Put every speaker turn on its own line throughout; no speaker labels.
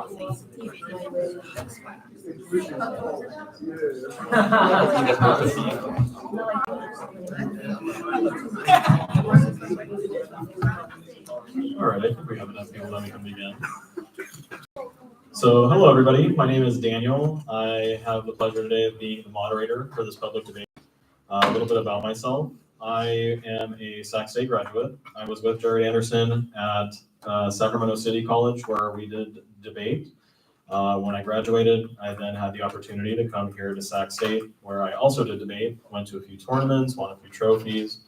All right, I think we have enough people that we can begin. So, hello everybody. My name is Daniel. I have the pleasure today of being the moderator for this public debate. A little bit about myself. I am a Sac State graduate. I was with Jared Anderson at Sacramento City College where we did debate. When I graduated, I then had the opportunity to come here to Sac State where I also did debate, went to a few tournaments, won a few trophies,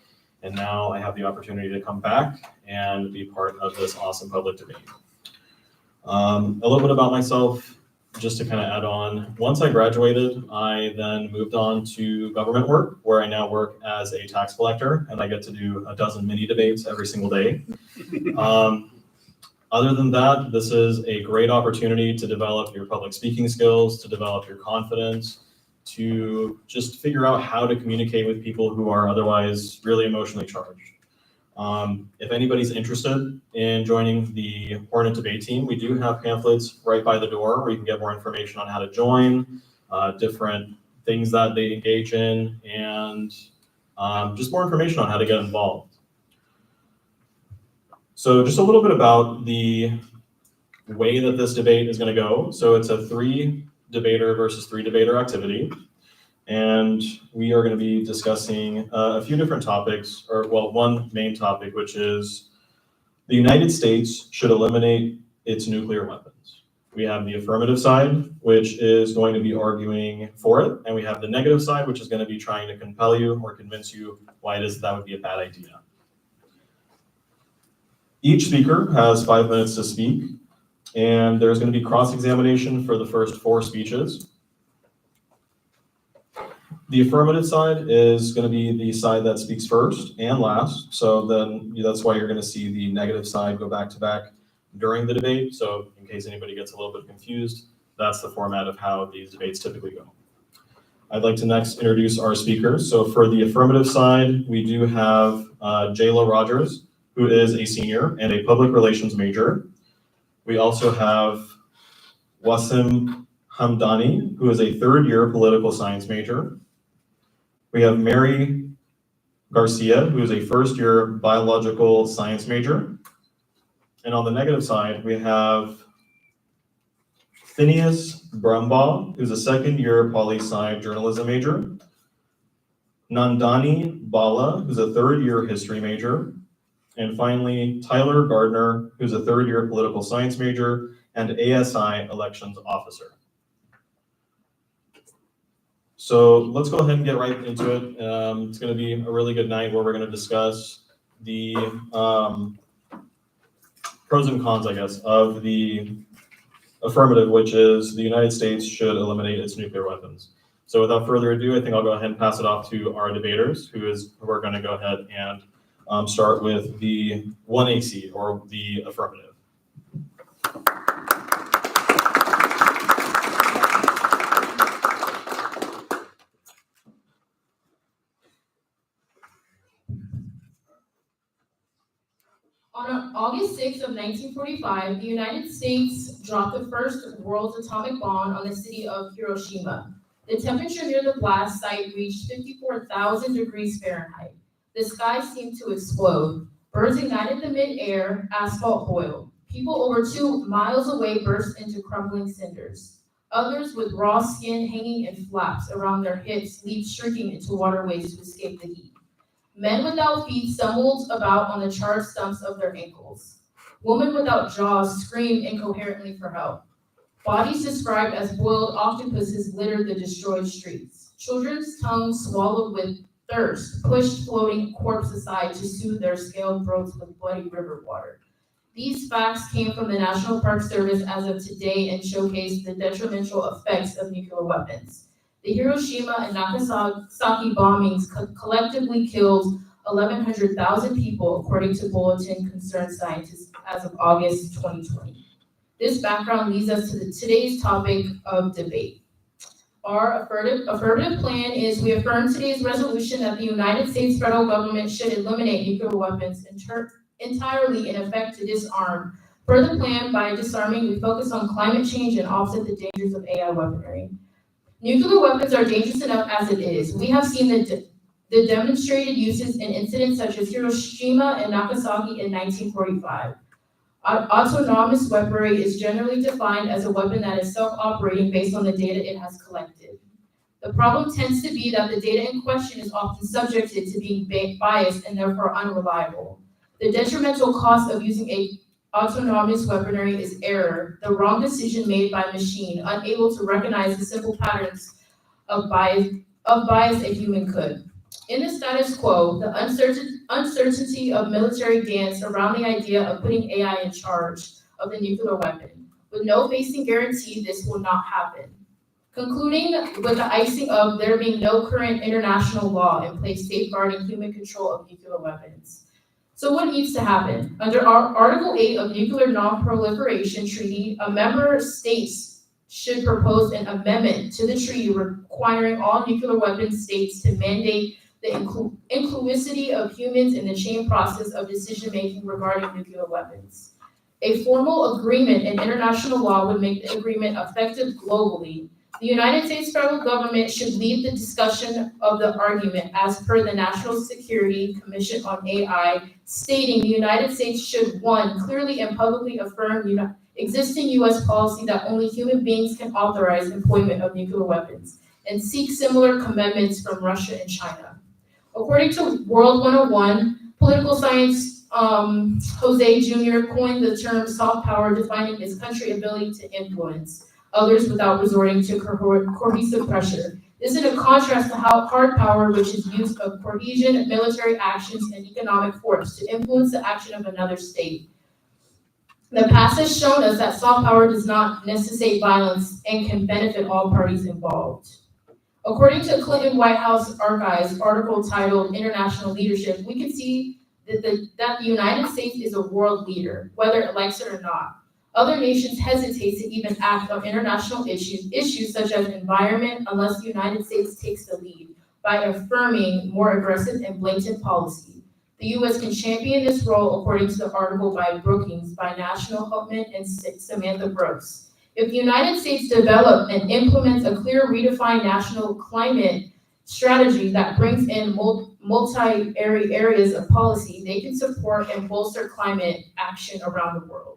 and now I have the opportunity to come back and be part of this awesome public debate. A little bit about myself, just to kind of add on. Once I graduated, I then moved on to government work, where I now work as a tax collector, and I get to do a dozen mini debates every single day. Other than that, this is a great opportunity to develop your public speaking skills, to develop your confidence, to just figure out how to communicate with people who are otherwise really emotionally charged. If anybody's interested in joining the Hornet Debate Team, we do have pamphlets right by the door where you can get more information on how to join, different things that they engage in, and just more information on how to get involved. So just a little bit about the way that this debate is going to go. So it's a 3-debater versus 3-debater activity. And we are going to be discussing a few different topics, or well, one main topic, which is the United States should eliminate its nuclear weapons. We have the affirmative side, which is going to be arguing for it, and we have the negative side, which is going to be trying to compel you or convince you why it is that would be a bad idea. Each speaker has 5 minutes to speak, and there's going to be cross-examination for the first 4 speeches. The affirmative side is going to be the side that speaks first and last. So then that's why you're going to see the negative side go back to back during the debate. So in case anybody gets a little bit confused, that's the format of how these debates typically go. I'd like to next introduce our speakers. So for the affirmative side, we do have Jayla Rogers, who is a senior and a public relations major. We also have Wasim Hamdani, who is a 3rd-year political science major. We have Mary Garcia, who is a 1st-year biological science major. And on the negative side, we have Phineas Brumbaugh, who's a 2nd-year poli-sci journalism major. Nandani Bala, who's a 3rd-year history major. And finally, Tyler Gardner, who's a 3rd-year political science major and ASI elections officer. So let's go ahead and get right into it. It's going to be a really good night where we're going to discuss the pros and cons, I guess, of the affirmative, which is the United States should eliminate its nuclear weapons. So without further ado, I think I'll go ahead and pass it off to our debaters, who are going to go ahead and start with the 1A seat, or the affirmative.
On August 6th of 1945, the United States dropped the first world's atomic bomb on the city of Hiroshima. The temperature near the blast site reached 54,000 degrees Fahrenheit. The sky seemed to explode. Birds ignited the mid-air, asphalt boiled. People over 2 miles away burst into crumbling cinders. Others with raw skin hanging in flaps around their hips leaped shrieking into waterways to escape the heat. Men without feet stumbled about on the charred stumps of their ankles. Women without jaws screamed incoherently for help. Bodies described as boiled octopuses littered the destroyed streets. Children's tongues swallowed with thirst pushed floating corpses aside to soothe their scaled throats with bloody river water. These facts came from the National Park Service as of today and showcase the detrimental effects of nuclear weapons. The Hiroshima and Nagasaki bombings collectively killed 1,100,000 people, according to Bulletin Concerned Scientists as of August 2020. This background leads us to today's topic of debate. Our affirmative plan is we affirm today's resolution that the United States federal government should eliminate nuclear weapons entirely in effect to disarm Per the plan, by disarming, we focus on climate change and offset the dangers of AI weaponry. Nuclear weapons are dangerous enough as it is. We have seen the demonstrated uses in incidents such as Hiroshima and Nagasaki in 1945. Autonomous weaponry is generally defined as a weapon that is self-operating based on the data it has collected. The problem tends to be that the data in question is often subjected to being biased and therefore unreliable. The detrimental cost of using a autonomous weaponry is error, the wrong decision made by a machine, unable to recognize the simple patterns of bias a human could. In the status quo, the uncertainty of military dance around the idea of putting AI in charge of the nuclear weapon, with no facing guarantee this will not happen. Concluding with the icing of there being no current international law in place safeguarding human control of nuclear weapons. So what needs to happen? Under Article 8 of Nuclear Non-Proliferation Treaty, a member states should propose an amendment to the treaty requiring all nuclear weapons states to mandate the inclusivity of humans in the chain process of decision-making regarding nuclear weapons. A formal agreement in international law would make the agreement effective globally. The United States federal government should lead the discussion of the argument as per the National Security Commission on AI, stating the United States should, 1, clearly and publicly affirm existing U.S. policy that only human beings can authorize employment of nuclear weapons, and seek similar commitments from Russia and China. According to World 101, political science Jose Jr. coined the term soft power, defining his country's ability to influence others without resorting to coercive pressure. This is in contrast to hard power, which is use of coercion, military actions, and economic force to influence the action of another state. The past has shown us that soft power does not necessitate violence and can benefit all parties involved. According to Clinton White House Archives article titled International Leadership, we can see that the United States is a world leader, whether it likes it or not. Other nations hesitate to even act on international issues such as environment, unless the United States takes the lead by affirming more aggressive and blatant policy. The U.S. can champion this role according to the article by Brookings by National Hopman and Samantha Brooks. If the United States develop and implements a clear redefined national climate strategy that brings in multi-area areas of policy, they can support and bolster climate action around the world.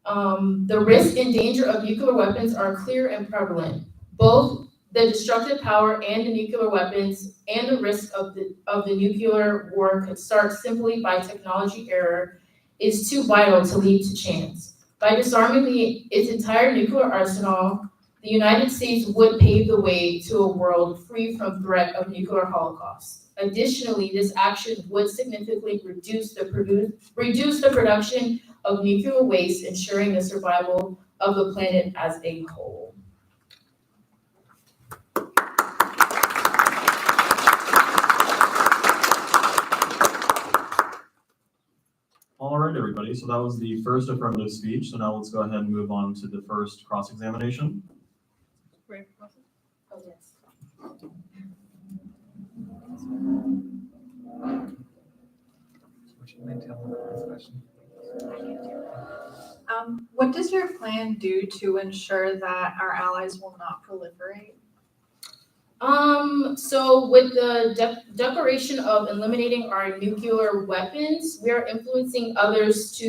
The risk and danger of nuclear weapons are clear and prevalent. Both the destructive power and the nuclear weapons and the risk of the nuclear war could start simply by technology error is too vital to leave to chance. By disarming its entire nuclear arsenal, the United States would pave the way to a world free from threat of nuclear holocaust. Additionally, this action would significantly reduce the production of nuclear waste, ensuring the survival of the planet as a whole.
All right, everybody. So that was the first affirmative speech. So now let's go ahead and move on to the first cross-examination.
Oh, yes.
What does your plan do to ensure that our allies will not proliferate?
So with the declaration of eliminating our nuclear weapons, we are influencing others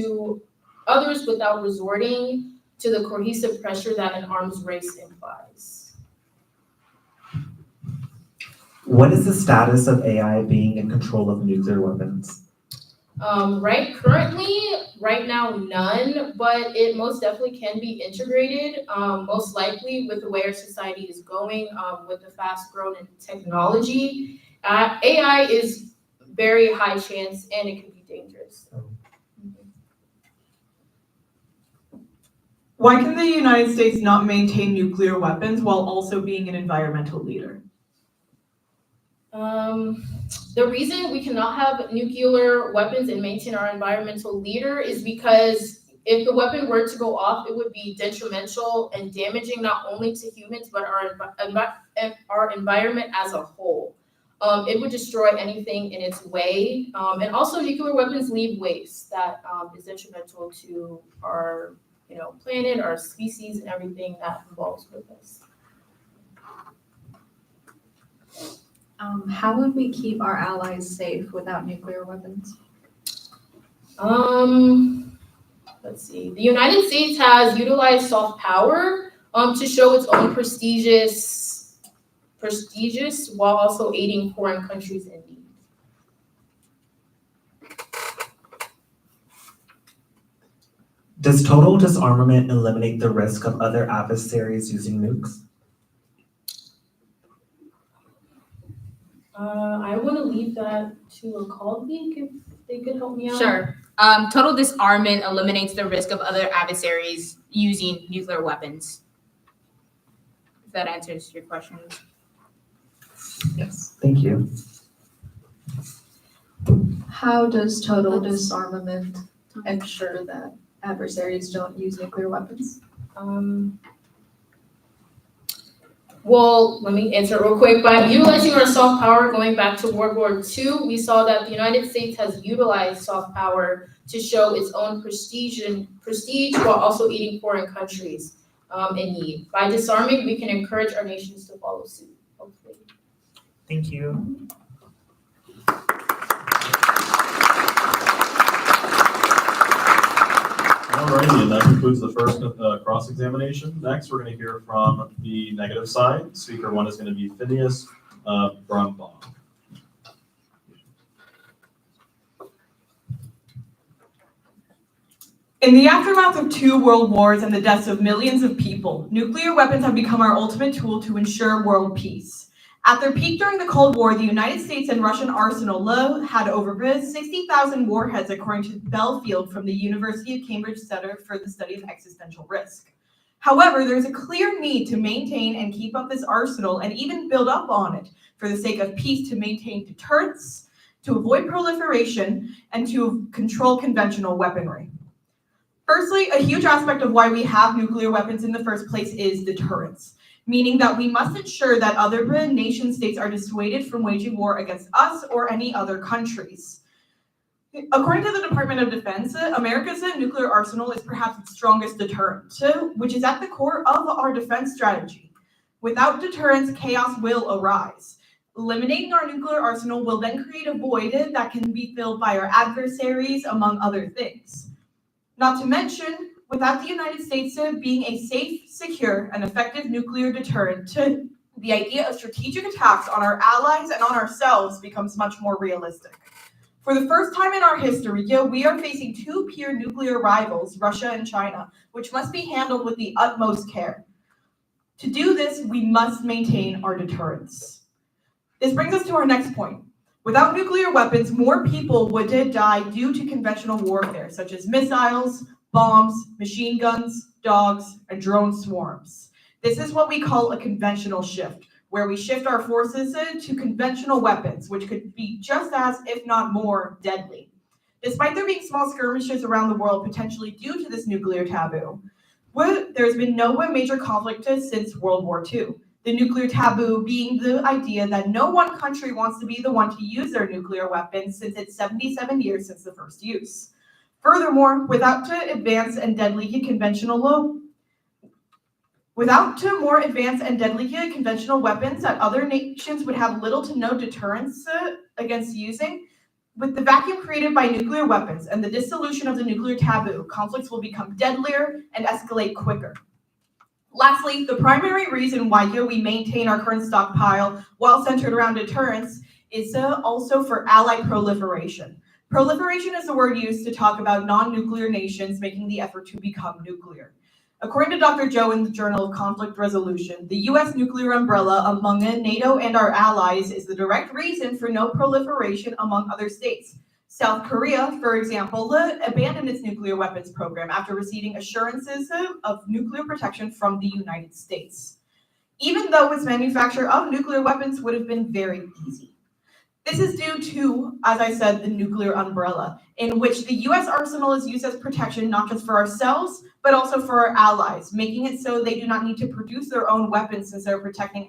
without resorting to the cohesive pressure that an arms race implies.
What is the status of AI being in control of nuclear weapons?
Right now, none, but it most definitely can be integrated, most likely with the way our society is going, with the fast growth in technology. AI is very high chance and it could be dangerous.
Why can the United States not maintain nuclear weapons while also being an environmental leader?
The reason we cannot have nuclear weapons and maintain our environmental leader is because if the weapon were to go off, it would be detrimental and damaging not only to humans, but our environment as a whole. It would destroy anything in its way. And also nuclear weapons leave waste that is detrimental to our planet, our species, and everything that involves with us.
How would we keep our allies safe without nuclear weapons?
Let's see. The United States has utilized soft power to show its own prestigious while also aiding foreign countries in need.
Does total disarmament eliminate the risk of other adversaries using nukes?
I want to leave that to a colleague if they could help me out.
Sure. Total disarmament eliminates the risk of other adversaries using nuclear weapons. If that answers your question.
Yes. Thank you.
How does total disarmament ensure that adversaries don't use nuclear weapons?
Well, let me answer it real quick. By utilizing our soft power going back to World War II, we saw that the United States has utilized soft power to show its own prestige while also aiding foreign countries in need. By disarming, we can encourage our nations to follow suit, hopefully.
Thank you.
Alrighty, and that concludes the first cross-examination. Next, we're going to hear from the negative side. Speaker one is going to be Phineas Brumbaugh.
In the aftermath of 2 world wars and the deaths of millions of people, nuclear weapons have become our ultimate tool to ensure world peace. At their peak during the Cold War, the United States and Russian arsenal had over 60,000 warheads, according to Belfield from the University of Cambridge Center for the Study of Existential Risk. However, there's a clear need to maintain and keep up this arsenal and even build up on it for the sake of peace, to maintain deterrence, to avoid proliferation, and to control conventional weaponry. Firstly, a huge aspect of why we have nuclear weapons in the first place is deterrence, meaning that we must ensure that other nation states are dissuaded from waging war against us or any other countries. According to the Department of Defense, America's nuclear arsenal is perhaps its strongest deterrent, which is at the core of our defense strategy. Without deterrence, chaos will arise. Eliminating our nuclear arsenal will then create a void that can be filled by our adversaries, among other things. Not to mention, without the United States being a safe, secure, and effective nuclear deterrent, the idea of strategic attacks on our allies and on ourselves becomes much more realistic. For the first time in our history, we are facing 2 peer nuclear rivals, Russia and China, which must be handled with the utmost care. To do this, we must maintain our deterrence. This brings us to our next point. Without nuclear weapons, more people would die due to conventional warfare, such as missiles, bombs, machine guns, dogs, and drone swarms. This is what we call a conventional shift, where we shift our forces to conventional weapons, which could be just as, if not more, deadly. Despite there being small skirmishes around the world potentially due to this nuclear taboo, there's been no major conflict since World War II. The nuclear taboo being the idea that no one country wants to be the one to use their nuclear weapons, since it's 77 years since the first use. Furthermore, without more advanced and deadly conventional weapons that other nations would have little to no deterrence against using, with the vacuum created by nuclear weapons and the dissolution of the nuclear taboo, conflicts will become deadlier and escalate quicker. Lastly, the primary reason why we maintain our current stockpile while centered around deterrence is also for allied proliferation. Proliferation is the word used to talk about non-nuclear nations making the effort to become nuclear. According to Dr. Joe in the Journal of Conflict Resolution, the U.S. nuclear umbrella among NATO and our allies is the direct reason for no proliferation among other states. South Korea, for example, abandoned its nuclear weapons program after receiving assurances of nuclear protection from the United States, even though its manufacture of nuclear weapons would have been very easy. This is due to, as I said, the nuclear umbrella, in which the U.S. arsenal is used as protection not just for ourselves, but also for our allies, making it so they do not need to produce their own weapons since they're protected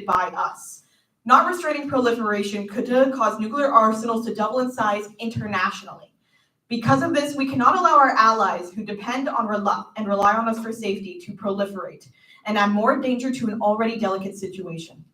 by us. Not restraining proliferation could cause nuclear arsenals to double in size internationally. Because of this, we cannot allow our allies who depend on and rely on us for safety to proliferate and add more danger to an already delicate situation.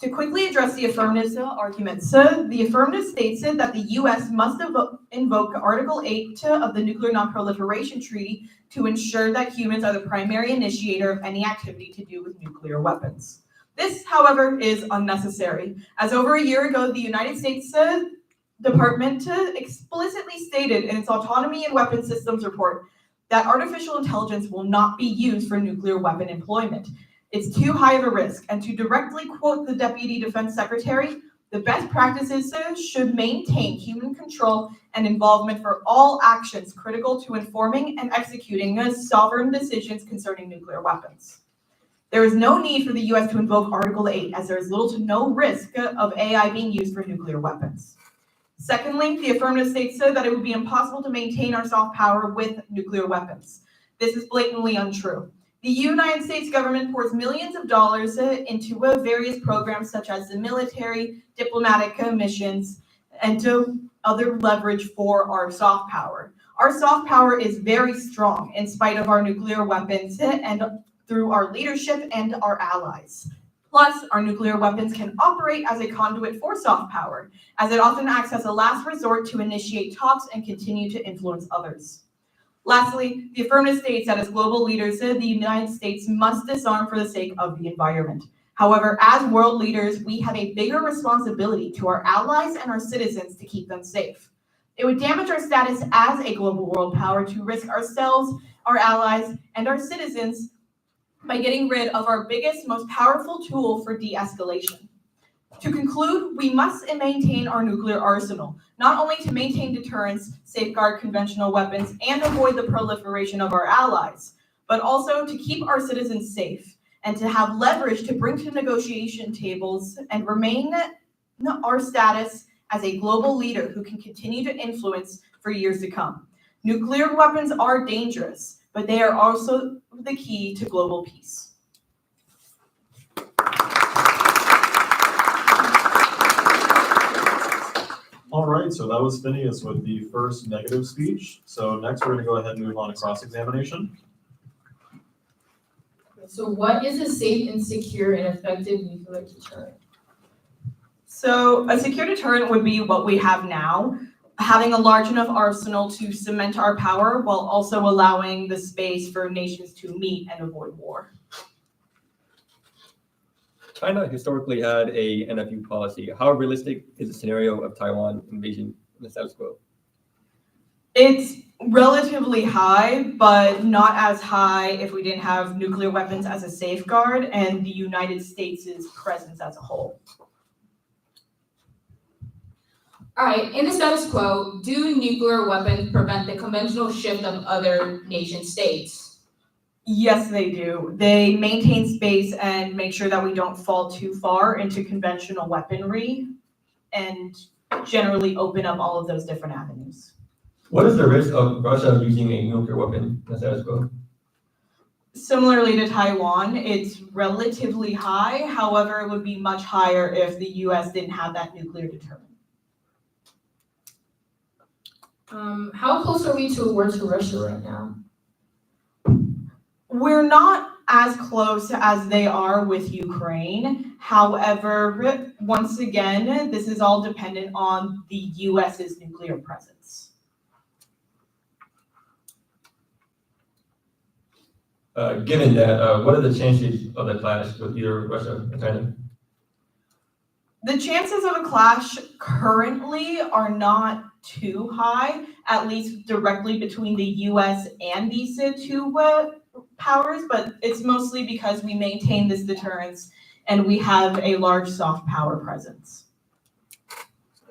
To quickly address the affirmative arguments, the affirmative states that the U.S. must invoke Article 8 of the Nuclear Non-Proliferation Treaty to ensure that humans are the primary initiator of any activity to do with nuclear weapons. This, however, is unnecessary, as over a year ago, the United States Department explicitly stated in its Autonomy in Weapons Systems report that artificial intelligence will not be used for nuclear weapon employment. It's too high of a risk, and to directly quote the Deputy Defense Secretary, the best practices should maintain human control and involvement for all actions critical to informing and executing sovereign decisions concerning nuclear weapons. There is no need for the U.S. to invoke Article 8, as there is little to no risk of AI being used for nuclear weapons. Secondly, the affirmative states that it would be impossible to maintain our soft power with nuclear weapons. This is blatantly untrue. The United States government pours millions of dollars into various programs such as the military, diplomatic missions, and to other leverage for our soft power. Our soft power is very strong in spite of our nuclear weapons and through our leadership and our allies. Plus, our nuclear weapons can operate as a conduit for soft power, as it often acts as a last resort to initiate talks and continue to influence others. Lastly, the affirmative states that as global leaders, the United States must disarm for the sake of the environment. However, as world leaders, we have a bigger responsibility to our allies and our citizens to keep them safe. It would damage our status as a global world power to risk ourselves, our allies, and our citizens by getting rid of our biggest, most powerful tool for de-escalation. To conclude, we must maintain our nuclear arsenal, not only to maintain deterrence, safeguard conventional weapons, and avoid the proliferation of our allies, but also to keep our citizens safe and to have leverage to bring to negotiation tables and remain our status as a global leader who can continue to influence for years to come. Nuclear weapons are dangerous, but they are also the key to global peace.
All right, so that was Phineas with the first negative speech. So next we're gonna go ahead and move on to cross-examination.
So what is a safe and secure and effective nuclear deterrent?
So a secure deterrent would be what we have now, having a large enough arsenal to cement our power while also allowing the space for nations to meet and avoid war.
China historically had a NFU policy. How realistic is the scenario of Taiwan invasion in the status quo?
It's relatively high, but not as high if we didn't have nuclear weapons as a safeguard and the United States' presence as a whole.
All right, in the status quo, do nuclear weapons prevent the conventional shift of other nation states?
Yes, they do. They maintain space and make sure that we don't fall too far into conventional weaponry and generally open up all of those different avenues.
What is the risk of Russia using a nuclear weapon in the status quo?
Similarly to Taiwan, it's relatively high. However, it would be much higher if the U.S. didn't have that nuclear deterrent.
How close are we to a war to Russia right now?
We're not as close as they are with Ukraine. However, once again, this is all dependent on the U.S.'s nuclear presence.
Given that, what are the chances of the clash with either Russia and China?
The chances of a clash currently are not too high, at least directly between the U.S. and these two powers, but it's mostly because we maintain this deterrence and we have a large soft power presence.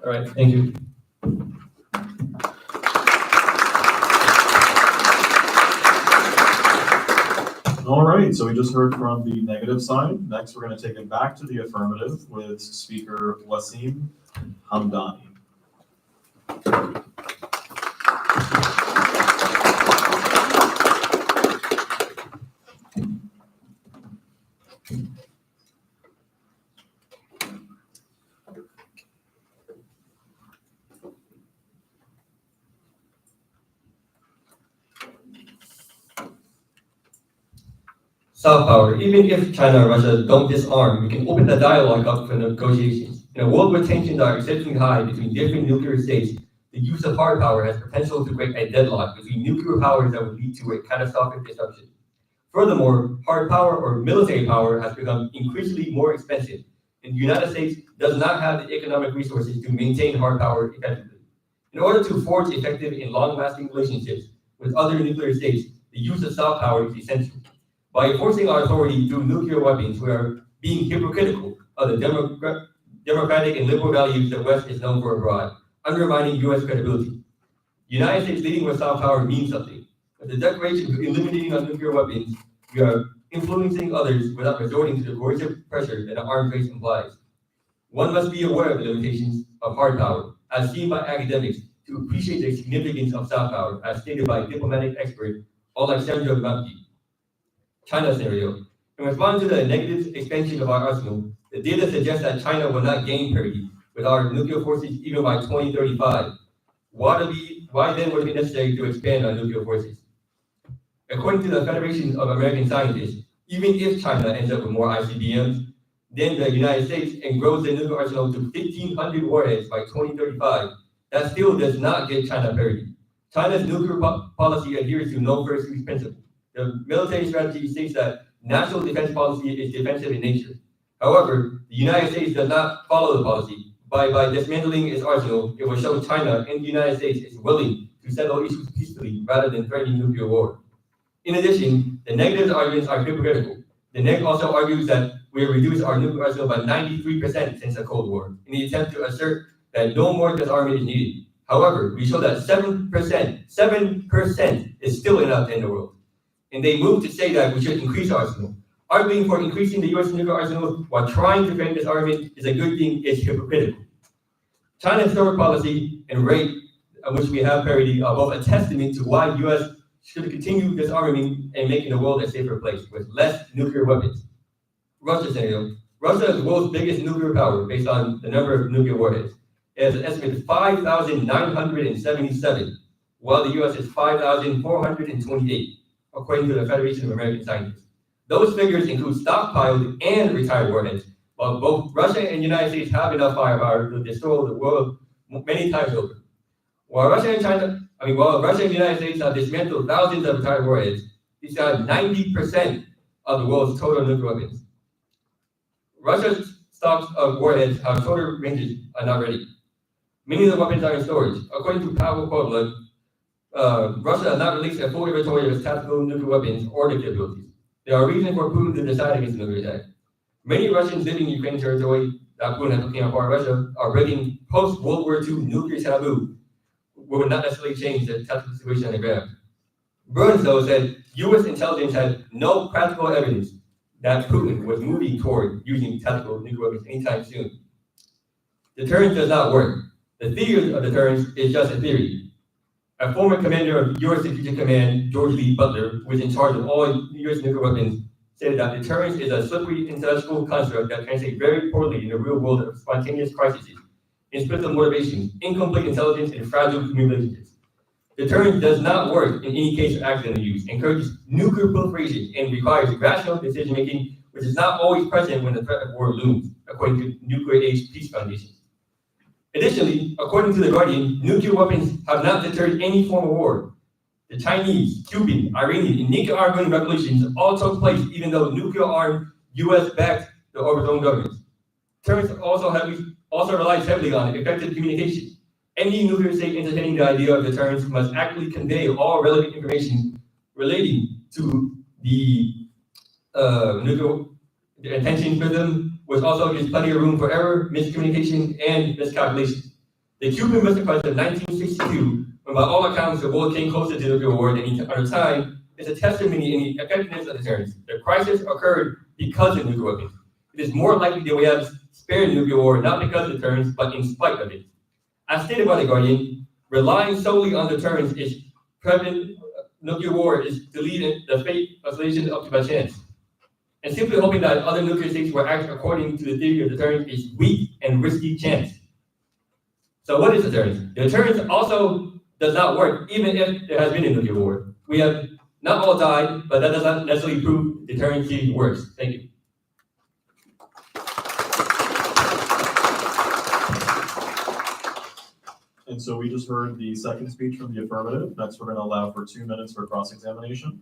All right, thank you.
All right, so we just heard from the negative side. Next, we're gonna take it back to the affirmative with Speaker Wasim Hamdani.
Soft power. Even if China and Russia don't disarm, we can open the dialogue up for negotiations. In a world where tensions are exceptionally high between different nuclear states, the use of hard power has potential to break a deadlock between nuclear powers that would lead to a catastrophic disruption. Furthermore, hard power or military power has become increasingly more expensive, and the United States does not have the economic resources to maintain hard power effectively. In order to forge effective and long-lasting relationships with other nuclear states, the use of soft power is essential. By enforcing our authority through nuclear weapons, we are being hypocritical of the democratic and liberal values the West is known for abroad, undermining U.S. credibility. The United States leading with soft power means something. With the declaration of eliminating our nuclear weapons, we are influencing others without resorting to the coercive pressure that an arms race implies. One must be aware of the limitations of hard power, as seen by academics, to appreciate the significance of soft power, as stated by diplomatic expert Alexandra Mapke. China scenario. In response to the negative expansion of our arsenal, the data suggests that China will not gain parity with our nuclear forces even by 2035. Why then would it be necessary to expand our nuclear forces? According to the Federation of American Scientists, even if China ends up with more ICBMs than the United States and grows their nuclear arsenal to 1,500 warheads by 2035, that still does not get China parity. China's nuclear policy adheres to no first use principle. The military strategy states that national defense policy is defensive in nature. However, the United States does not follow the policy. By dismantling its arsenal, it will show China and the United States is willing to settle issues peacefully rather than threatening nuclear war. In addition, the negative arguments are hypocritical. The NEC also argues that we have reduced our nuclear arsenal by 93% since the Cold War in the attempt to assert that no more disarmament is needed. However, we show that 7% is still enough to end the world. And they move to say that we should increase our arsenal. Arguing for increasing the U.S. nuclear arsenal while trying to prevent disarmament is a good thing, is hypocritical. China's historic policy and rate at which we have parity are both a testament to why the U.S. should continue disarming and making the world a safer place with less nuclear weapons. Russia scenario. Russia is the world's biggest nuclear power based on the number of nuclear warheads. It has an estimated 5,977, while the U.S. is 5,428, according to the Federation of American Scientists. Those figures include stockpiled and retired warheads, while both Russia and the United States have enough firepower to destroy the world many times over. While Russia and the United States have dismantled thousands of retired warheads, these have 90% of the world's total nuclear weapons. Russia's stocks of warheads have shorter ranges are not ready. Many of the weapons are in storage. According to Pavel Kovalev, Russia has not released a full inventory of its tactical nuclear weapons or their capabilities. There are reasons for Putin to decide against a nuclear attack. Many Russians living in Ukrainian territory that Putin has become a part of Russia are breaking post-World War II nuclear taboo, would not necessarily change the tactical situation on the ground. Burns, though, said U.S. intelligence had no practical evidence that Putin was moving toward using tactical nuclear weapons anytime soon. Deterrence does not work. The theory of deterrence is just a theory. A former commander of U.S. Strategic Command, George Lee Butler, who was in charge of all U.S. nuclear weapons, said that deterrence is a slippery intellectual construct that translates very poorly in the real world of spontaneous crises, split motivation, incomplete intelligence, and fragile relationships. Deterrence does not work in any case of accidental use, encourages nuclear proliferation, and requires rational decision-making, which is not always present when the threat of war looms, according to nuclear-age peace foundations. Additionally, according to The Guardian, nuclear weapons have not deterred any form of war. The Chinese, Cuban, Iranian, and Nicaraguan revolutions all took place even though nuclear-armed U.S. backed the overthrown governments. Deterrence also relies heavily on effective communication. Any nuclear state entertaining the idea of deterrence must actively convey all relevant information relating to the nuclear intention for them, which also gives plenty of room for error, miscommunication, and miscalculation. The Cuban Missile Crisis of 1962, when by all accounts the world came closer to nuclear war than any other time, is a testimony in the effectiveness of deterrence. The crisis occurred because of nuclear weapons. It is more likely that we have spared nuclear war not because of deterrence, but in spite of it. As stated by The Guardian, relying solely on deterrence is preventing nuclear war is to lead the fate of civilization up to by chance. And simply hoping that other nuclear states will act according to the theory of deterrence is weak and risky chance. So what is deterrence? Deterrence also does not work even if there has been a nuclear war. We have Not all died, but that does not necessarily prove deterrency works. Thank you.
And so we just heard the second speech from the affirmative. Next, we're going to allow for 2 minutes for cross-examination.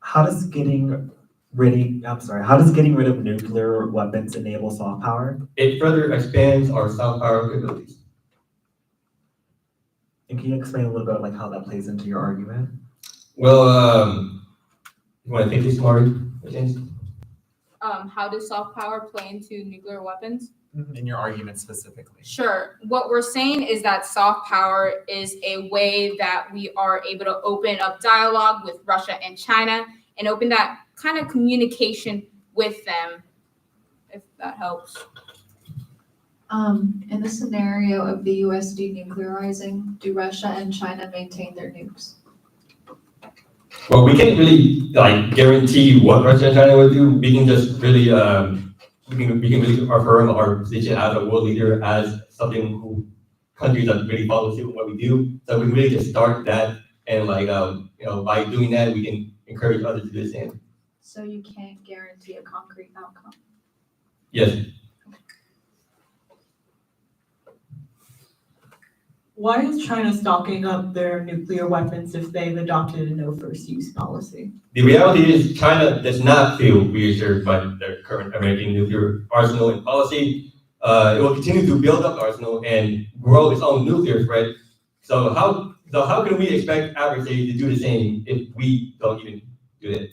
How does getting rid of nuclear weapons enable soft power?
It further expands our soft power capabilities.
And can you explain a little bit like how that plays into your argument?
Well, you want to take this, Mari? James?
How does soft power play into nuclear weapons?
In your argument specifically.
Sure. What we're saying is that soft power is a way that we are able to open up dialogue with Russia and China and open that kind of communication with them, if that helps.
In the scenario of the US denuclearizing, do Russia and China maintain their nukes?
Well, we can't really guarantee what Russia and China will do. We can just really we can really affirm our position as a world leader, as countries that really follow suit with what we do. So we can really just start that, and by doing that, we can encourage others to do the same.
So you can't guarantee a concrete outcome?
Yes.
Why is China stocking up their nuclear weapons if they've adopted a no first use policy?
The reality is China does not feel reassured by their current American nuclear arsenal and policy. It will continue to build up the arsenal and grow its own nuclear threat. So how can we expect adversaries to do the same if we don't even do it?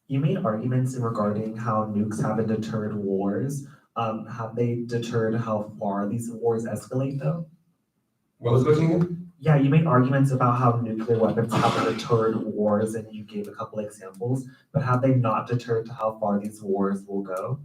You made arguments regarding how nukes haven't deterred wars. Have they deterred how far these wars escalate, though?
What was the question again?
Yeah, you made arguments about how nuclear weapons haven't deterred wars, and you gave a couple examples, but have they not deterred to how far these wars will go?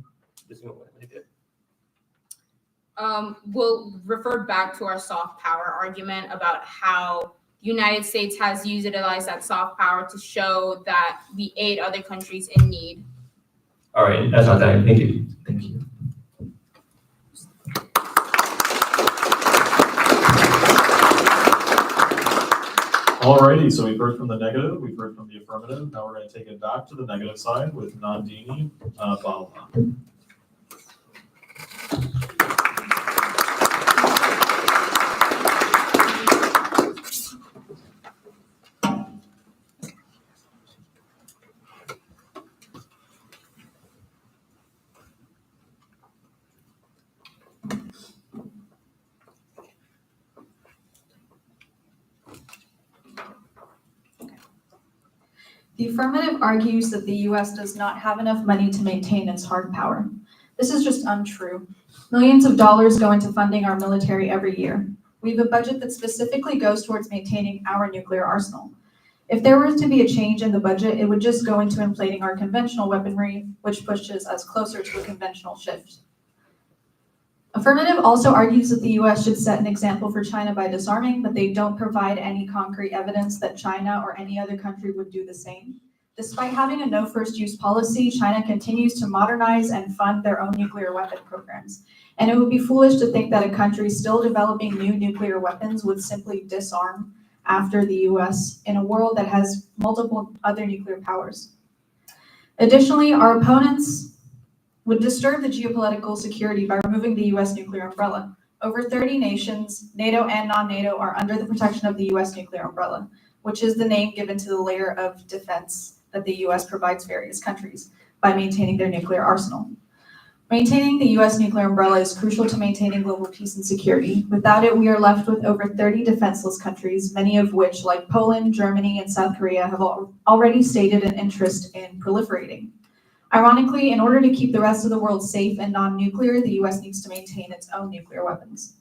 We'll refer back to our soft power argument about how the United States has utilized that soft power to show that we aid other countries in need.
All right, that's not time. Thank you.
Thank you.
Alrighty, so we've heard from the negative, we've heard from the affirmative. Now we're going to take it back to the negative side with Nandini Bala.
The affirmative argues that the US does not have enough money to maintain its hard power. This is just untrue. Millions of dollars go into funding our military every year. We have a budget that specifically goes towards maintaining our nuclear arsenal. If there were to be a change in the budget, it would just go into inflating our conventional weaponry, which pushes us closer to a conventional shift. Affirmative also argues that the US should set an example for China by disarming, but they don't provide any concrete evidence that China or any other country would do the same. Despite having a no first use policy, China continues to modernize and fund their own nuclear weapon programs. And it would be foolish to think that a country still developing new nuclear weapons would simply disarm after the US in a world that has multiple other nuclear powers. Additionally, our opponents would disturb the geopolitical security by removing the US nuclear umbrella. Over 30 nations, NATO and non-NATO, are under the protection of the US nuclear umbrella, which is the name given to the layer of defense that the US provides various countries by maintaining their nuclear arsenal. Maintaining the US nuclear umbrella is crucial to maintaining global peace and security. Without it, we are left with over 30 defenseless countries, many of which, like Poland, Germany, and South Korea, have already stated an interest in proliferating. Ironically, in order to keep the rest of the world safe and non-nuclear, the US needs to maintain its own nuclear weapons.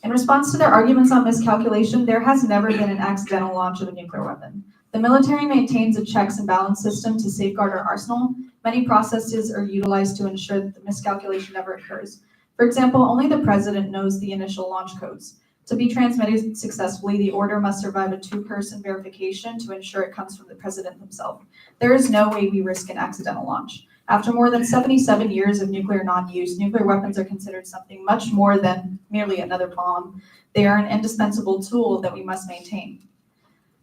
In response to their arguments on miscalculation, there has never been an accidental launch of a nuclear weapon. The military maintains a checks and balance system to safeguard our arsenal. Many processes are utilized to ensure that the miscalculation never occurs. For example, only the president knows the initial launch codes. To be transmitted successfully, the order must survive a two-person verification to ensure it comes from the president himself. There is no way we risk an accidental launch. After more than 77 years of nuclear non-use, nuclear weapons are considered something much more than merely another bomb. They are an indispensable tool that we must maintain.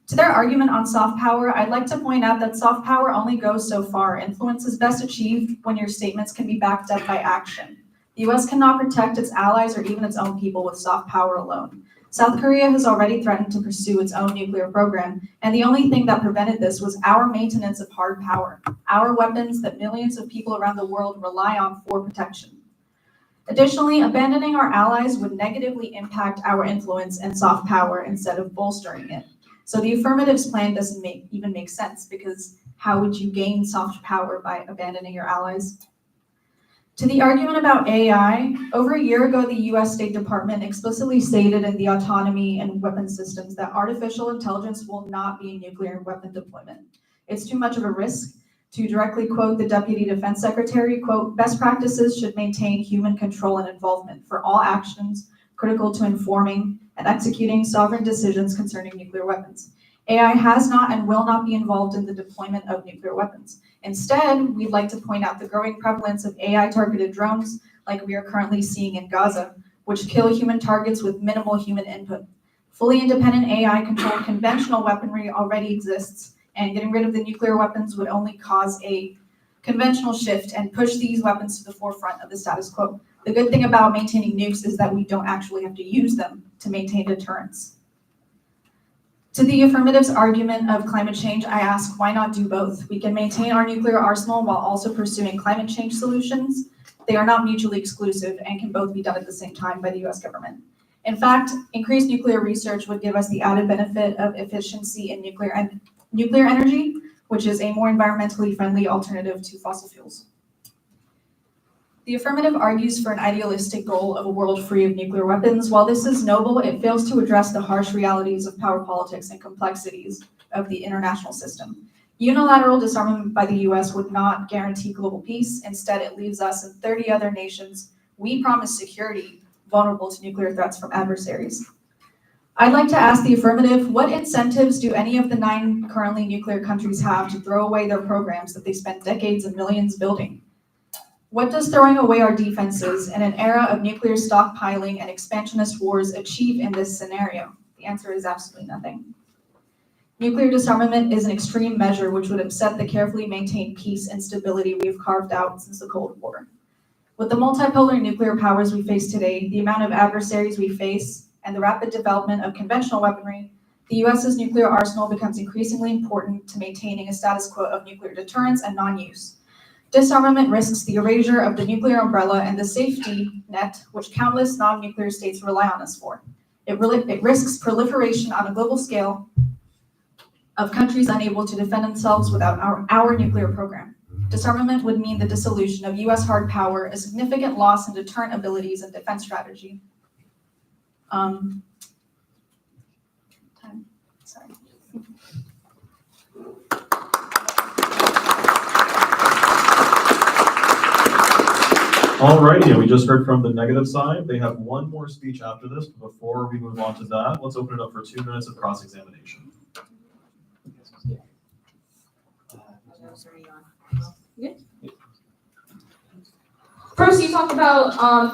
To their argument on soft power, I'd like to point out that soft power only goes so far. Influence is best achieved when your statements can be backed up by action. The US cannot protect its allies or even its own people with soft power alone. South Korea has already threatened to pursue its own nuclear program, and the only thing that prevented this was our maintenance of hard power, our weapons that millions of people around the world rely on for protection. Additionally, abandoning our allies would negatively impact our influence and soft power instead of bolstering it. So the affirmatives plan doesn't even make sense, because how would you gain soft power by abandoning your allies? To the argument about AI, over a year ago, the US State Department explicitly stated in the Autonomy and Weapons Systems that artificial intelligence will not be a nuclear weapon deployment. It's too much of a risk. To directly quote the Deputy Defense Secretary, quote, "Best practices should maintain human control and involvement for all actions critical to informing and executing sovereign decisions concerning nuclear weapons. AI has not and will not be involved in the deployment of nuclear weapons. Instead, we'd like to point out the growing prevalence of AI-targeted drones like we are currently seeing in Gaza, which kill human targets with minimal human input. Fully independent AI-controlled conventional weaponry already exists, and getting rid of the nuclear weapons would only cause a conventional shift and push these weapons to the forefront of the status quo. The good thing about maintaining nukes is that we don't actually have to use them to maintain deterrence." To the affirmative's argument of climate change, I ask, why not do both? We can maintain our nuclear arsenal while also pursuing climate change solutions. They are not mutually exclusive and can both be done at the same time by the US government. In fact, increased nuclear research would give us the added benefit of efficiency in nuclear energy, which is a more environmentally friendly alternative to fossil fuels. The affirmative argues for an idealistic goal of a world free of nuclear weapons. While this is noble, it fails to address the harsh realities of power politics and complexities of the international system. Unilateral disarmament by the US would not guarantee global peace. Instead, it leaves us and 30 other nations we promise security vulnerable to nuclear threats from adversaries. I'd like to ask the affirmative, what incentives do any of the 9 currently nuclear countries have to throw away their programs that they spent decades and millions building? What does throwing away our defenses in an era of nuclear stockpiling and expansionist wars achieve in this scenario? The answer is absolutely nothing. Nuclear disarmament is an extreme measure which would upset the carefully maintained peace and stability we have carved out since the Cold War. With the multipolar nuclear powers we face today, the amount of adversaries we face, and the rapid development of conventional weaponry, the US's nuclear arsenal becomes increasingly important to maintaining a status quo of nuclear deterrence and non-use. Disarmament risks the erasure of the nuclear umbrella and the safety net which countless non-nuclear states rely on us for. It risks proliferation on a global scale of countries unable to defend themselves without our nuclear program. Disarmament would mean the dissolution of US hard power, a significant loss in deterrent abilities and defense strategy. Sorry.
Alrighty, we just heard from the negative side. They have one more speech after this. Before we move on to that, let's open it up for 2 minutes of cross-examination.
First, you talked about how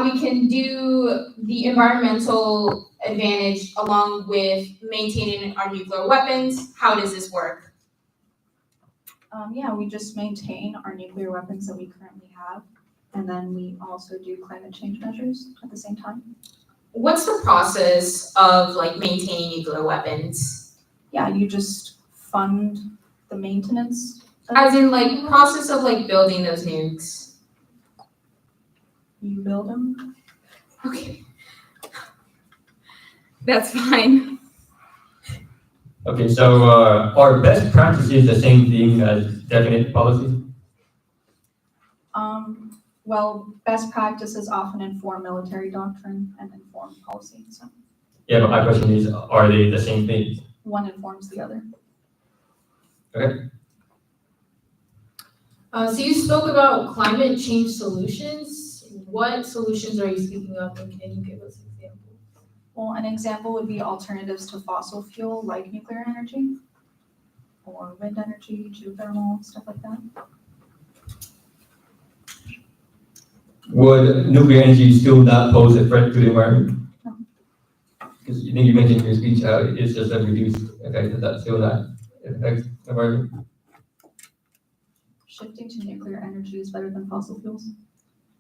we can do the environmental advantage along with maintaining our nuclear weapons. How does this work?
Yeah, we just maintain our nuclear weapons that we currently have, and then we also do climate change measures at the same time.
What's the process of maintaining nuclear weapons?
Yeah, you just fund the maintenance.
As in process of building those nukes.
You build them.
Okay. That's fine.
Okay, so are best practices the same thing as definite policy?
Well, best practices often inform military doctrine and inform policy. So
Yeah, but my question is, are they the same thing?
one informs the other.
Okay.
So you spoke about climate change solutions. what solutions are you speaking of, and can you give us examples?
Well, an example would be alternatives to fossil fuel like nuclear energy or wind energy, geothermal, stuff like that.
Would nuclear energy still not pose a threat to the environment?
No.
Because you think you mentioned in your speech how it's just a reduced effect, that still not affect the environment?
Shifting to nuclear energy is better than fossil fuels.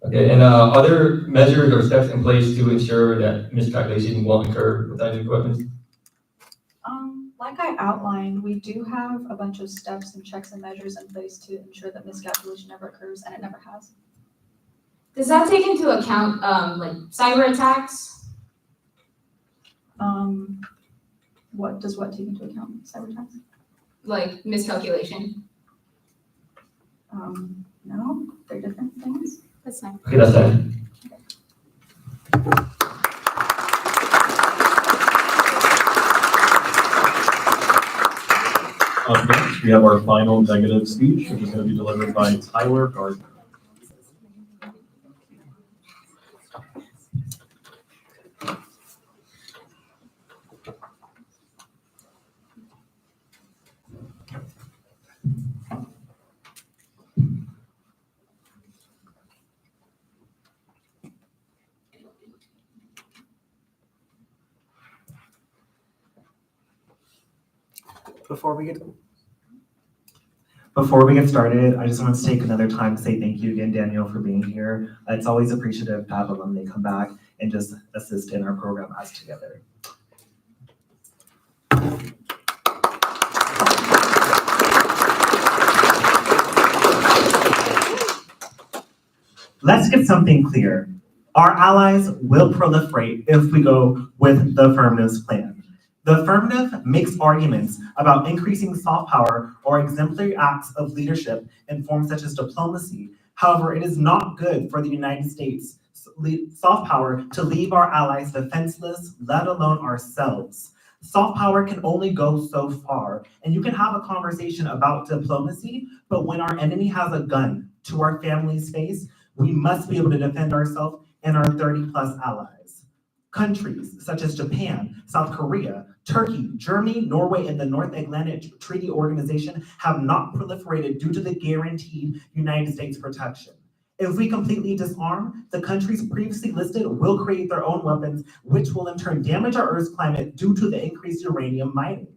Okay, and other measures or steps in place to ensure that miscalculation won't occur with nuclear weapons?
Like I outlined, we do have a bunch of steps and checks and measures in place to ensure that miscalculation never occurs, and it never has.
Does that take into account like cyber attacks?
What does what take into account? Cyber attacks?
Like miscalculation?
No, they're different things.
That's fine.
Okay, that's fine.
Next, we have our final negative speech, which is going to be delivered by Tyler Gardner.
Before we get started, I just want to take another time to say thank you again, Daniel, for being here. It's always appreciative to have alumni come back and just assist in our program as together. Let's get something clear. Our allies will proliferate if we go with the affirmative's plan. The affirmative makes arguments about increasing soft power or exemplary acts of leadership in forms such as diplomacy. However, it is not good for the United States soft power to leave our allies defenseless, let alone ourselves. Soft power can only go so far, and you can have a conversation about diplomacy, but when our enemy has a gun to our family's face, we must be able to defend ourselves and our 30+ allies. Countries such as Japan, South Korea, Turkey, Germany, Norway, and the North Atlantic Treaty Organization have not proliferated due to the guaranteed United States protection. If we completely disarm, the countries previously listed will create their own weapons, which will in turn damage our Earth's climate due to the increased uranium mining.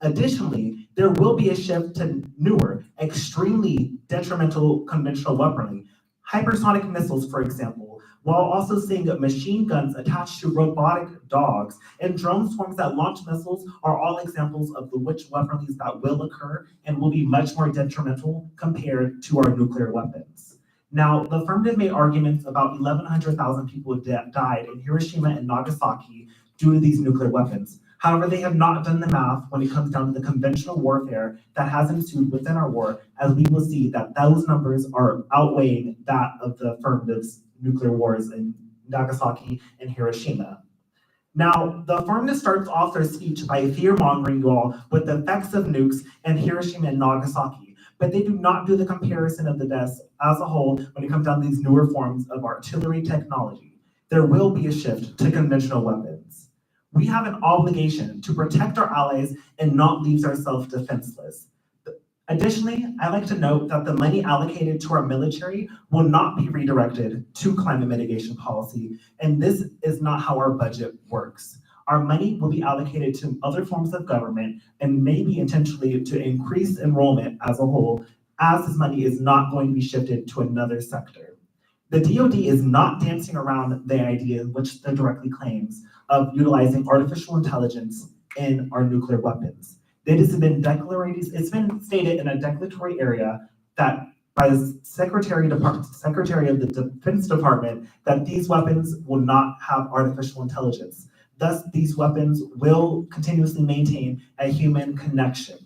Additionally, there will be a shift to newer, extremely detrimental conventional weaponry, hypersonic missiles, for example, while also seeing machine guns attached to robotic dogs and drone swarms that launch missiles are all examples of the which weaponry that will occur and will be much more detrimental compared to our nuclear weapons. Now, the affirmative made arguments about 1,100,000 people died in Hiroshima and Nagasaki due to these nuclear weapons. However, they have not done the math when it comes down to the conventional warfare that has ensued within our war, as we will see that those numbers are outweighing that of the affirmative's nuclear wars in Nagasaki and Hiroshima. Now, the affirmative starts off their speech by fear-mongering you all with the effects of nukes in Hiroshima and Nagasaki, but they do not do the comparison of the deaths as a whole when it comes down to these newer forms of artillery technology. There will be a shift to conventional weapons. We have an obligation to protect our allies and not leave ourselves defenseless. Additionally, I'd like to note that the money allocated to our military will not be redirected to climate mitigation policy, and this is not how our budget works. Our money will be allocated to other forms of government and maybe intentionally to increase enrollment as a whole, as this money is not going to be shifted to another sector. The DoD is not dancing around the idea, which it directly claims, of utilizing artificial intelligence in our nuclear weapons. It's been stated in a declaratory area that by the Secretary of the Defense Department that these weapons will not have artificial intelligence. Thus, these weapons will continuously maintain a human connection.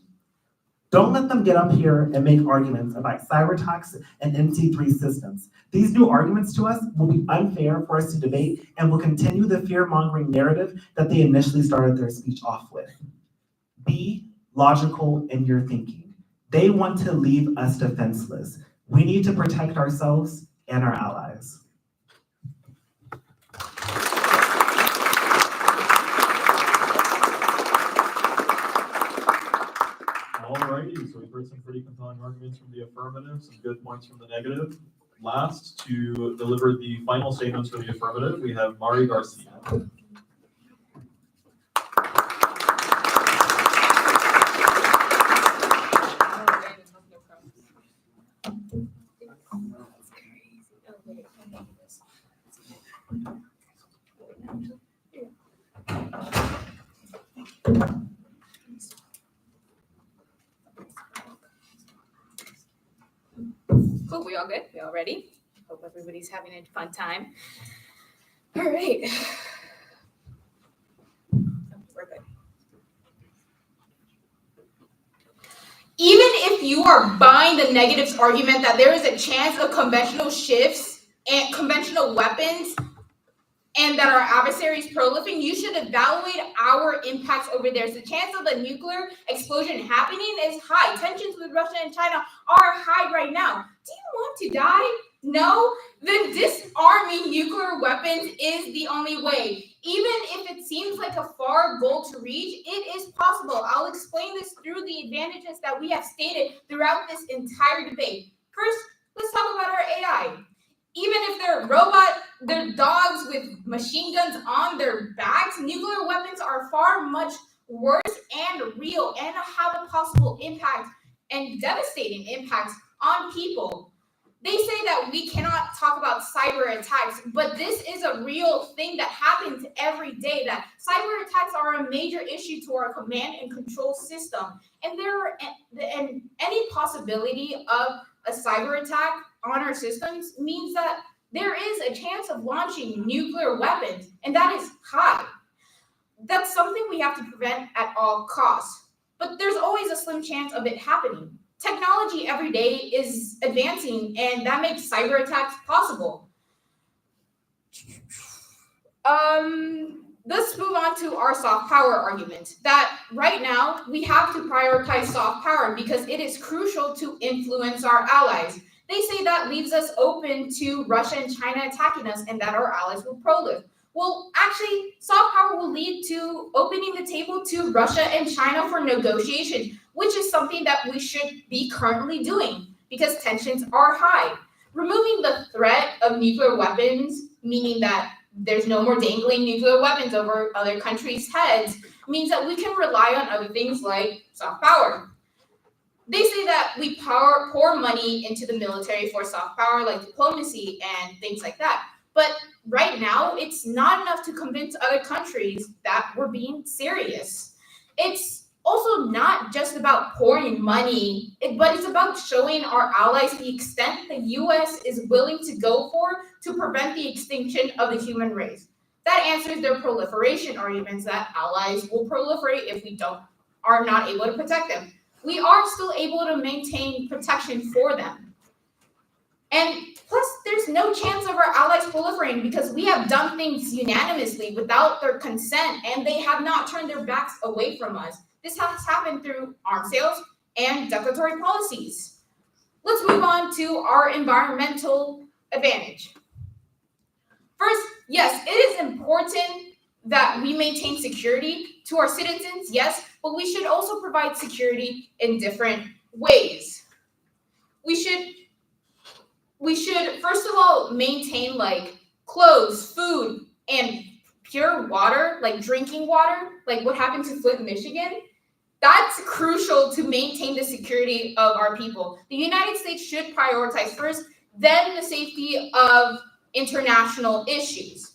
Don't let them get up here and make arguments about cyber attacks and MC3 systems. These new arguments to us will be unfair for us to debate and will continue the fear-mongering narrative that they initially started their speech off with. Be logical in your thinking. They want to leave us defenseless. We need to protect ourselves and our allies.
heard some pretty compelling arguments from the affirmative, some good points from the negative. Last, to deliver the final statements for the affirmative, we have Mari Garcia.
Cool, we all good? We all ready? Hope everybody's having a fun time. All right. We're good. Even if you are buying the negatives argument that there is a chance of conventional shifts and conventional weapons and that our adversaries proliferating, you should evaluate our impacts over there. So the chance of a nuclear explosion happening is high. Tensions with Russia and China are high right now. Do you want to die? No? Then disarming nuclear weapons is the only way. Even if it seems like a far goal to reach, it is possible. I'll explain this through the advantages that we have stated throughout this entire debate. First, let's talk about our AI. Even if they're dogs with machine guns on their backs, nuclear weapons are far much worse and real and have a possible impact and devastating impacts on people. They say that we cannot talk about cyber attacks, but this is a real thing that happens every day, that cyber attacks are a major issue to our command and control system. And any possibility of a cyber attack on our systems means that there is a chance of launching nuclear weapons, and that is high. That's something we have to prevent at all costs. But there's always a slim chance of it happening. Technology every day is advancing, and that makes cyber attacks possible. Let's move on to our soft power argument, that right now we have to prioritize soft power because it is crucial to influence our allies. They say that leaves us open to Russia and China attacking us and that our allies will proliferate. Well, actually, soft power will lead to opening the table to Russia and China for negotiation, which is something that we should be currently doing because tensions are high. Removing the threat of nuclear weapons, meaning that there's no more dangling nuclear weapons over other countries' heads, means that we can rely on other things like soft power. They say that we pour money into the military for soft power, like diplomacy and things like that. But right now, it's not enough to convince other countries that we're being serious. It's also not just about pouring money, but it's about showing our allies the extent the U.S. is willing to go for to prevent the extinction of the human race. That answers their proliferation arguments that allies will proliferate if we are not able to protect them. We are still able to maintain protection for them. And plus, there's no chance of our allies proliferating because we have done things unanimously without their consent, and they have not turned their backs away from us. This has happened through arms sales and declaratory policies. Let's move on to our environmental advantage. First, yes, it is important that we maintain security to our citizens, yes, but we should also provide security in different ways. We should first of all maintain like clothes, food, and pure water, like drinking water, like what happened to Flint, Michigan. That's crucial to maintain the security of our people. The United States should prioritize first, then the safety of international issues.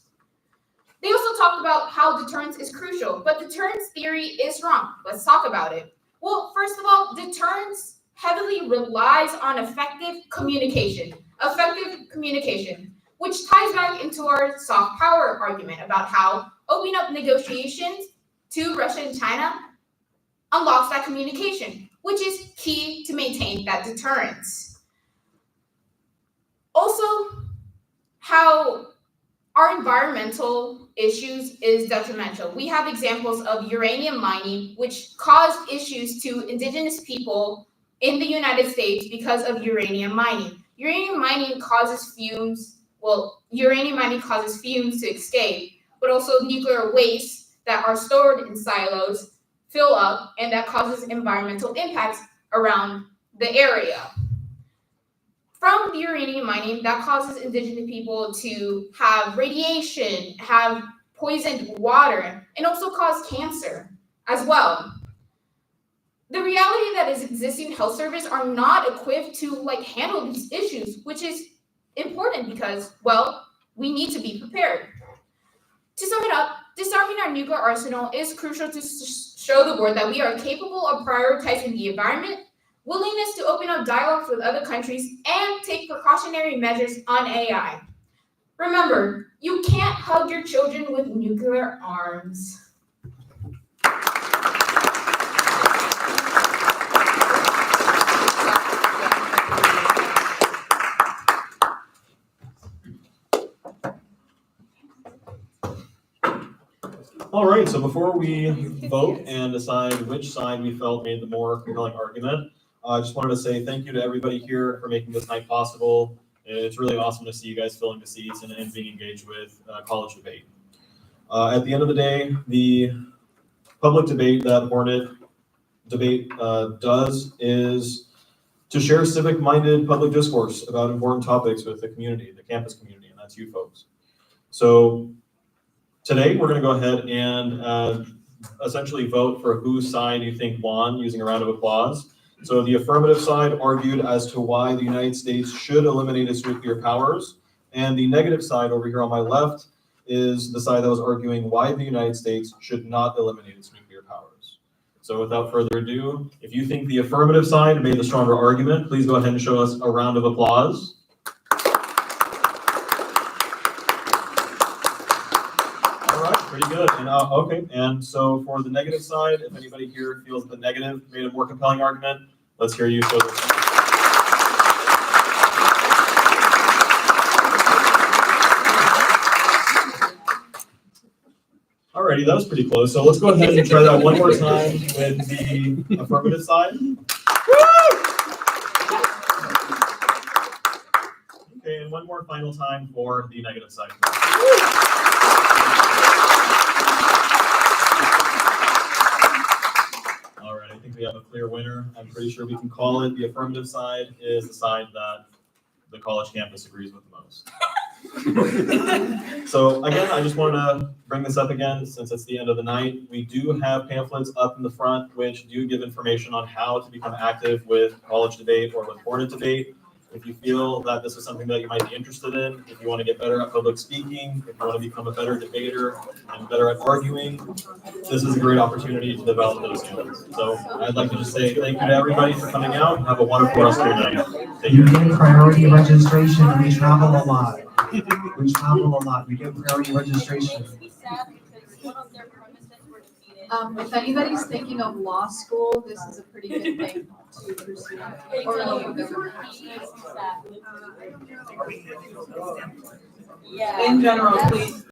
They also talked about how deterrence is crucial, but deterrence theory is wrong. Let's talk about it. Well, first of all, deterrence heavily relies on effective communication, which ties back into our soft power argument about how opening up negotiations to Russia and China unlocks that communication, which is key to maintain that deterrence. Also, how our environmental issues is detrimental. We have examples of uranium mining, which caused issues to indigenous people in the United States because of uranium mining. Uranium mining causes fumes to escape, but also nuclear waste that are stored in silos fill up, and that causes environmental impacts around the area. From the uranium mining, that causes indigenous people to have radiation, have poisoned water, and also cause cancer as well. The reality that is existing health service are not equipped to handle these issues, which is important because, well, we need to be prepared. To sum it up, disarming our nuclear arsenal is crucial to show the world that we are capable of prioritizing the environment, willingness to open up dialogues with other countries, and take precautionary measures on AI. Remember, you can't hug your children with nuclear arms.
All right, so before we vote and decide which side we felt made the more compelling argument, I just wanted to say thank you to everybody here for making this night possible. It's really awesome to see you guys filling the seats and being engaged with college debate. At the end of the day, the public debate that Hornet Debate does is to share civic-minded public discourse about important topics with the community, the campus community, and that's you folks. So today, we're going to go ahead and essentially vote for whose side you think won using a round of applause. So the affirmative side argued as to why the United States should eliminate its nuclear powers, and the negative side over here on my left is the side that was arguing why the United States should not eliminate its nuclear powers. So without further ado, if you think the affirmative side made the stronger argument, please go ahead and show us a round of applause. Pretty good. And okay, and so for the negative side, if anybody here feels the negative made a more compelling argument, let's hear you show this. Alrighty, that was pretty close. So let's go ahead and try that one more time with the affirmative side. Okay, and one more final time for the negative side. All right, I think we have a clear winner. I'm pretty sure we can call it. The affirmative side is the side that the college campus agrees with the most. So again, I just wanted to bring this up again since it's the end of the night. We do have pamphlets up in the front which do give information on how to become active with college debate or with Hornet debate. If you feel that this is something that you might be interested in, if you want to get better at public speaking, if you want to become a better debater and better at arguing, this is a great opportunity to develop those skills. So I'd like to just say thank you to everybody for coming out and have a wonderful rest of your night. Thank
You
you.
get priority registration. We travel a lot. We get priority registration.
If anybody's thinking of law school, this is a pretty good thing to pursue. Or local government.
In general, please.